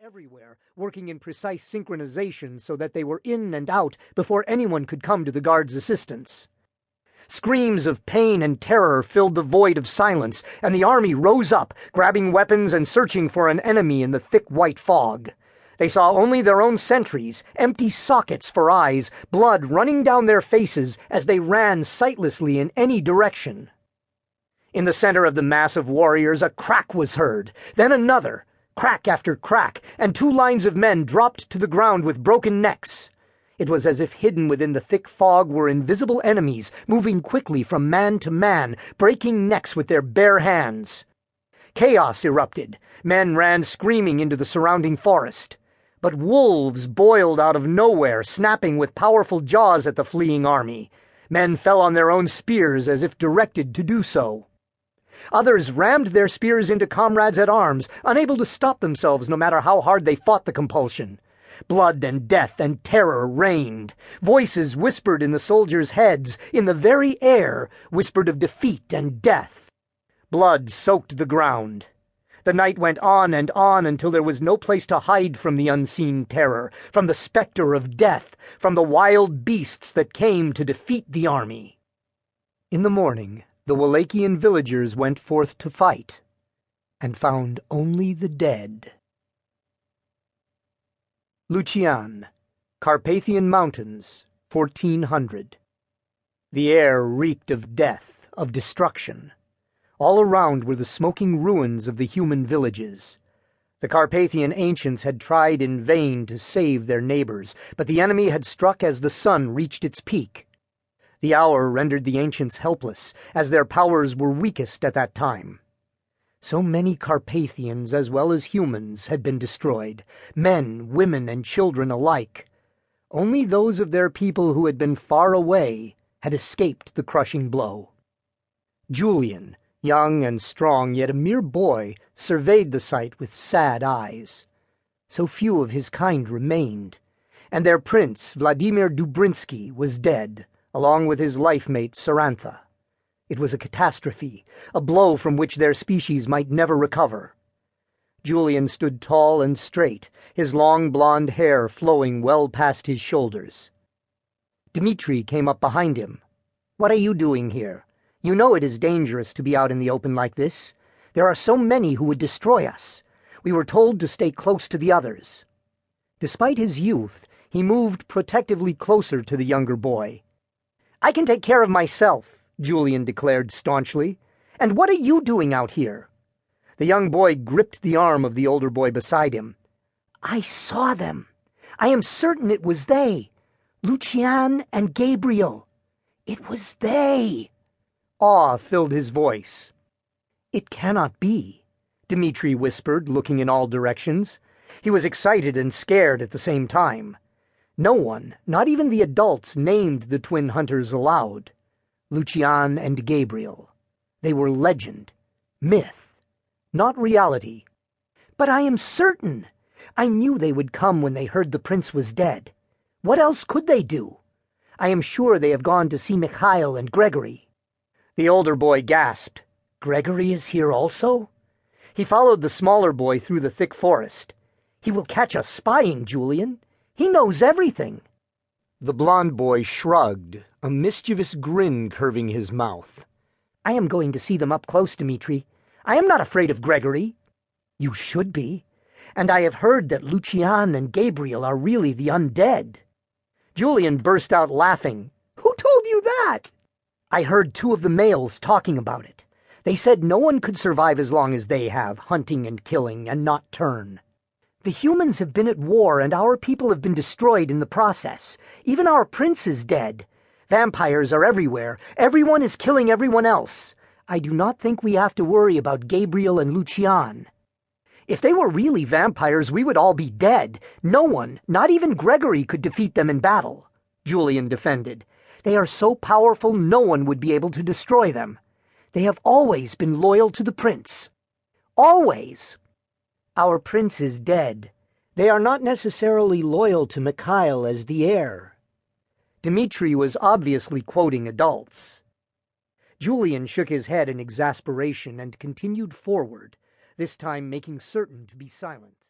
everywhere, working in precise synchronization so that they were in and out before anyone could come to the guard's assistance. Screams of pain and terror filled the void of silence, and the army rose up, grabbing weapons and searching for an enemy in the thick white fog. They saw only their own sentries, empty sockets for eyes, blood running down their faces as they ran sightlessly in any direction. In the center of the mass of warriors, a crack was heard, then another, crack after crack, and 2 lines of men dropped to the ground with broken necks. It was as if hidden within the thick fog were invisible enemies, moving quickly from man to man, breaking necks with their bare hands. Chaos erupted. Men ran screaming into the surrounding forest. But wolves boiled out of nowhere, snapping with powerful jaws at the fleeing army. Men fell on their own spears as if directed to do so. Others rammed their spears into comrades at arms, unable to stop themselves no matter how hard they fought the compulsion. Blood and death and terror reigned. Voices whispered in the soldiers' heads, in the very air, whispered of defeat and death. Blood soaked the ground. The night went on until there was no place to hide from the unseen terror, from the specter of death, from the wild beasts that came to defeat the army. In the morning, the Wallachian villagers went forth to fight, and found only the dead. Lucian, Carpathian Mountains, 1400. The air reeked of death, of destruction. All around were the smoking ruins of the human villages. The Carpathian ancients had tried in vain to save their neighbors, but the enemy had struck as the sun reached its peak. The hour rendered the ancients helpless, as their powers were weakest at that time. So many Carpathians, as well as humans, had been destroyed, men, women, and children alike. Only those of their people who had been far away had escaped the crushing blow. Julian, young and strong, yet a mere boy, surveyed the sight with sad eyes. So few of his kind remained, and their prince, Vladimir Dubrinsky, was dead, along with his life-mate Sarantha. It was a catastrophe, a blow from which their species might never recover. Julian stood tall and straight, his long blonde hair flowing well past his shoulders. Dmitri came up behind him. "What are you doing here? You know it is dangerous to be out in the open like this. There are so many who would destroy us. We were told to stay close to the others." Despite his youth, he moved protectively closer to the younger boy. "I can take care of myself," Julian declared staunchly. "And what are you doing out here?" The young boy gripped the arm of the older boy beside him. "I saw them. I am certain it was they. Lucian and Gabriel. It was they." Awe filled his voice. "It cannot be," Dmitri whispered, looking in all directions. He was excited and scared at the same time. No one, not even the adults, named the twin hunters aloud. Lucian and Gabriel. They were legend, myth, not reality. "But I am certain. I knew they would come when they heard the prince was dead. What else could they do? I am sure they have gone to see Mikhail and Gregory." The older boy gasped. "Gregory is here also?" He followed the smaller boy through the thick forest. "He will catch us spying, Julian. He knows everything." The blond boy shrugged, a mischievous grin curving his mouth. "I am going to see them up close, Dmitri. I am not afraid of Gregory." "You should be. And I have heard that Lucian and Gabriel are really the undead." Julian burst out laughing. "Who told you that?" "I heard 2 of the males talking about it. They said no one could survive as long as they have, hunting and killing, and not turn. The humans have been at war, and our people have been destroyed in the process. Even our prince is dead. Vampires are everywhere. Everyone is killing everyone else. I do not think we have to worry about Gabriel and Lucian. If they were really vampires, we would all be dead. No one, not even Gregory, could defeat them in battle," Julian defended. "They are so powerful no one would be able to destroy them. They have always been loyal to the prince. Always." "Our prince is dead. They are not necessarily loyal to Mikhail as the heir." Dmitri was obviously quoting adults. Julian shook his head in exasperation and continued forward, this time making certain to be silent.